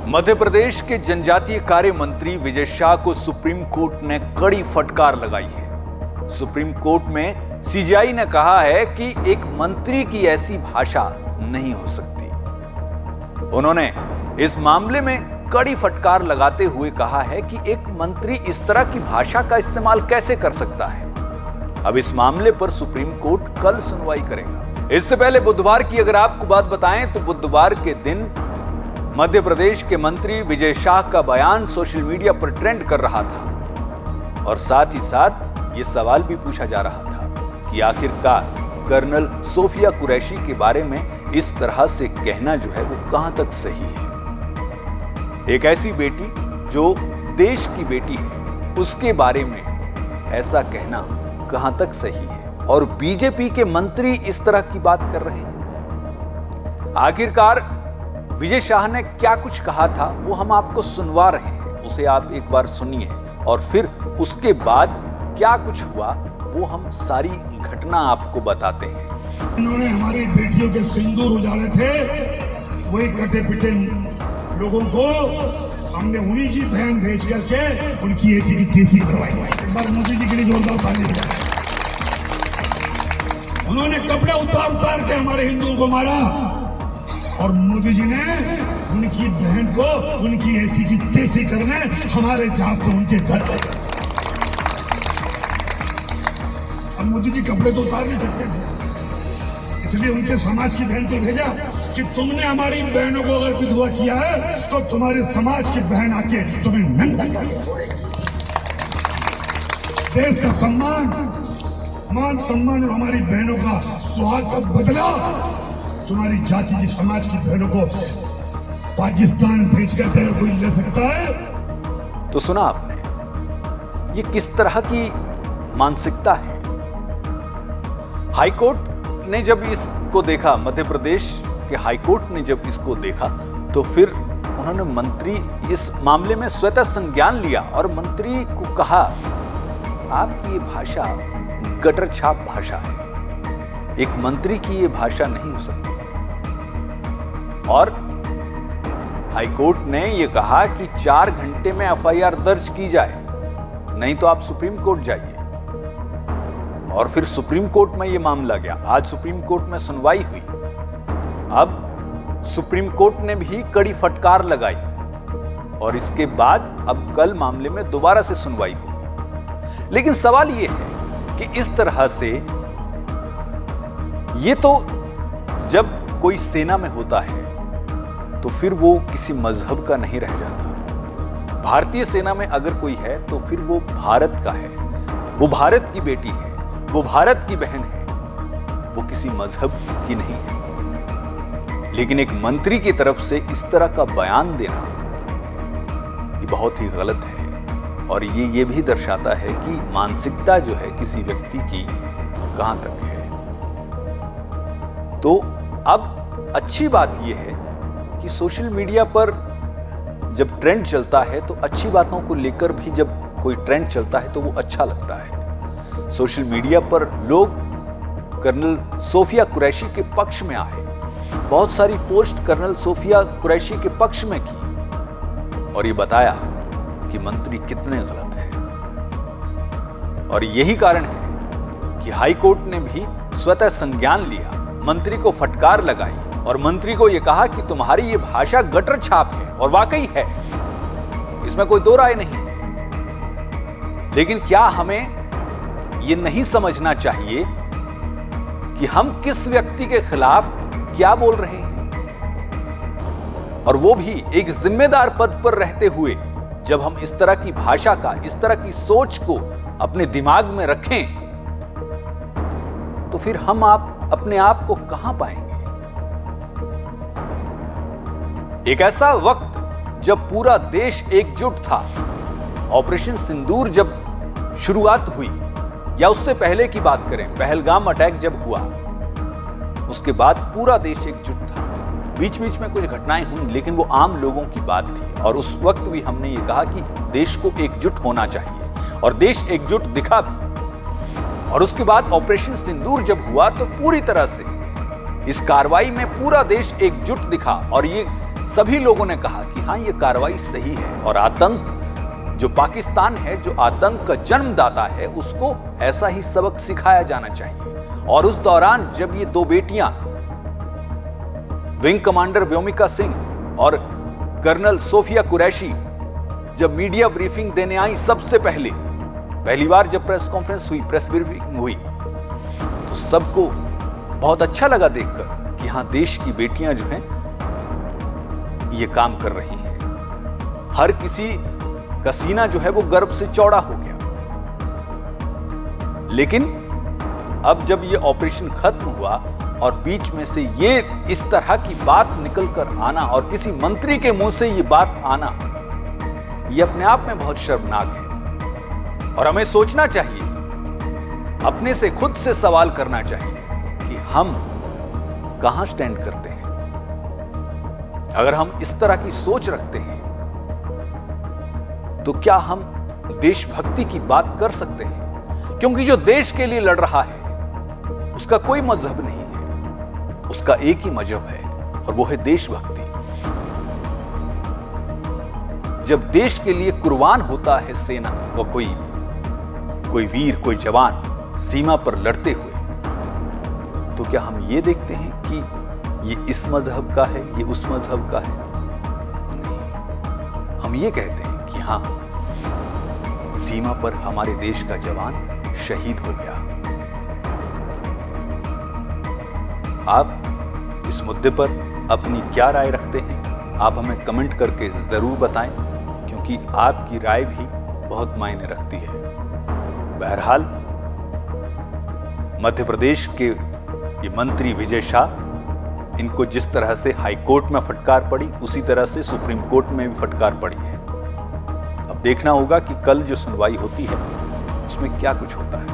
मध्य प्रदेश के जनजातीय कार्य मंत्री विजय शाह को सुप्रीम कोर्ट ने कड़ी फटकार लगाई है। सुप्रीम कोर्ट में सीजेआई ने कहा है कि एक मंत्री की ऐसी भाषा नहीं हो सकती। उन्होंने इस मामले में कड़ी फटकार लगाते हुए कहा है कि एक मंत्री इस तरह की भाषा का इस्तेमाल कैसे कर सकता है। अब इस मामले पर सुप्रीम कोर्ट कल सुनवाई करेगा। इससे पहले बुधवार की अगर आपको बात बताएं तो बुधवार के दिन मध्य प्रदेश के मंत्री विजय शाह का बयान सोशल मीडिया पर ट्रेंड कर रहा था और साथ ही साथ ये सवाल भी पूछा जा रहा था कि आखिरकार कर्नल सोफिया कुरैशी के बारे में इस तरह से कहना जो है वो कहां तक सही है। एक ऐसी बेटी जो देश की बेटी है उसके बारे में ऐसा कहना कहां तक सही है और बीजेपी के मंत्री इस तरह की बात कर रहे हैं। आखिरकार विजय शाह ने क्या कुछ कहा था वो हम आपको सुनवा रहे हैं, उसे आप एक बार सुनिए और फिर उसके बाद क्या कुछ हुआ वो हम सारी घटना आपको बताते हैं। इन्होंने हमारी बेटियों के सिंदूर उजाड़े थे, वही कटे पिटे लोगों को हमने उन्हीं की बहन भेज करके उनकी ऐसी की तैसी करवाई। एक बार मोदी जी के लिए जोरदार ताली बजाएं। उन्होंने कपड़े उतार उतार के हमारे हिंदुओं को मारा और मोदी जी ने उनकी बहन को उनकी ऐसी की तैसी करने हमारे जहाज से उनके घर गए। अब मोदी जी कपड़े तो उतार नहीं सकते थे, इसलिए उनके समाज की बहन को भेजा कि तुमने हमारी बहनों को अगर विधवा किया है तो तुम्हारे समाज की बहन आके तुम्हें नंगा करके छोड़ेगी। देश का सम्मान, मान सम्मान और हमारी बहनों का सुहाग का बदला तुम्हारी जाति की समाज की बहनों को पाकिस्तान भेजकर चाहे कोई ले सकता है। तो सुना आपने, ये किस तरह की मानसिकता है। हाईकोर्ट ने जब इसको देखा, मध्य प्रदेश के हाईकोर्ट ने जब इसको देखा तो फिर उन्होंने मंत्री इस मामले में स्वतः संज्ञान लिया और मंत्री को कहा आपकी ये भाषा गटर छाप भाषा है, एक मंत्री की ये भाषा नहीं हो सकती। और हाईकोर्ट ने यह कहा कि 4 घंटे में एफआईआर दर्ज की जाए, नहीं तो आप सुप्रीम कोर्ट जाइए। और फिर सुप्रीम कोर्ट में यह मामला गया। आज सुप्रीम कोर्ट में सुनवाई हुई। अब सुप्रीम कोर्ट ने भी कड़ी फटकार लगाई और इसके बाद अब कल मामले में दोबारा से सुनवाई होगी। लेकिन सवाल यह है कि इस तरह से ये तो जब कोई सेना में होता है तो फिर वो किसी मजहब का नहीं रह जाता। भारतीय सेना में अगर कोई है तो फिर वो भारत का है, वो भारत की बेटी है, वो भारत की बहन है, वो किसी मजहब की नहीं है। लेकिन एक मंत्री की तरफ से इस तरह का बयान देना ये बहुत ही गलत है और ये भी दर्शाता है कि मानसिकता जो है किसी व्यक्ति की कहां तक है। तो अब अच्छी बात यह है कि सोशल मीडिया पर जब ट्रेंड चलता है तो अच्छी बातों को लेकर भी जब कोई ट्रेंड चलता है तो वो अच्छा लगता है। सोशल मीडिया पर लोग कर्नल सोफिया कुरैशी के पक्ष में आए, बहुत सारी पोस्ट कर्नल सोफिया कुरैशी के पक्ष में की और ये बताया कि मंत्री कितने गलत हैं। और यही कारण है कि हाई कोर्ट ने भी स्वतः संज्ञान लिया, मंत्री को फटकार लगाई और मंत्री को यह कहा कि तुम्हारी ये भाषा गटर छाप है और वाकई है, इसमें कोई दो राय नहीं है। लेकिन क्या हमें यह नहीं समझना चाहिए कि हम किस व्यक्ति के खिलाफ क्या बोल रहे हैं और वो भी एक जिम्मेदार पद पर रहते हुए। जब हम इस तरह की भाषा का, इस तरह की सोच को अपने दिमाग में रखें तो फिर हम अपने आप को कहां पाएंगे। एक ऐसा वक्त जब पूरा देश एकजुट था, ऑपरेशन सिंदूर जब शुरुआत हुई या उससे पहले की बात करें, पहलगाम अटैक जब हुआ उसके बाद पूरा देश एकजुट था। बीच बीच में कुछ घटनाएं हुई लेकिन वो आम लोगों की बात थी और उस वक्त भी हमने ये कहा कि देश को एकजुट होना चाहिए और देश एकजुट दिखा भी। और उसके बाद ऑपरेशन सिंदूर जब हुआ तो पूरी तरह से इस कार्रवाई में पूरा देश एकजुट दिखा और ये सभी लोगों ने कहा कि हां यह कार्रवाई सही है और आतंक जो पाकिस्तान है, जो आतंक का जन्मदाता है, उसको ऐसा ही सबक सिखाया जाना चाहिए। और उस दौरान जब ये दो बेटियां विंग कमांडर व्योमिका सिंह और कर्नल सोफिया कुरैशी जब मीडिया ब्रीफिंग देने आई, सबसे पहली बार जब प्रेस कॉन्फ्रेंस हुई, प्रेस ब्रीफिंग हुई, तो सबको बहुत अच्छा लगा देखकर कि हां देश की बेटियां जो हैं ये काम कर रही हैं। हर किसी का सीना जो है वो गर्व से चौड़ा हो गया। लेकिन अब जब ये ऑपरेशन खत्म हुआ और बीच में से ये इस तरह की बात निकल कर आना और किसी मंत्री के मुंह से ये बात आना, ये अपने आप में बहुत शर्मनाक है। और हमें सोचना चाहिए, अपने से खुद से सवाल करना चाहिए कि हम कहां स्टैंड करते हैं। अगर हम इस तरह की सोच रखते हैं तो क्या हम देशभक्ति की बात कर सकते हैं? क्योंकि जो देश के लिए लड़ रहा है उसका कोई मजहब नहीं है, उसका एक ही मजहब है और वो है देशभक्ति। जब देश के लिए कुर्बान होता है सेना का कोई वीर, कोई जवान सीमा पर लड़ते हुए, तो क्या हम ये देखते हैं कि ये इस मजहब का है, ये उस मजहब का है? नहीं, हम ये कहते हैं कि हां, सीमा पर हमारे देश का जवान शहीद हो गया। आप इस मुद्दे पर अपनी क्या राय रखते हैं? आप हमें कमेंट करके जरूर बताएं, क्योंकि आपकी राय भी बहुत मायने रखती है। बहरहाल मध्य प्रदेश के ये मंत्री विजय शाह, इनको जिस तरह से हाई कोर्ट में फटकार पड़ी, उसी तरह से सुप्रीम कोर्ट में भी फटकार पड़ी है। अब देखना होगा कि कल जो सुनवाई होती है उसमें क्या कुछ होता है।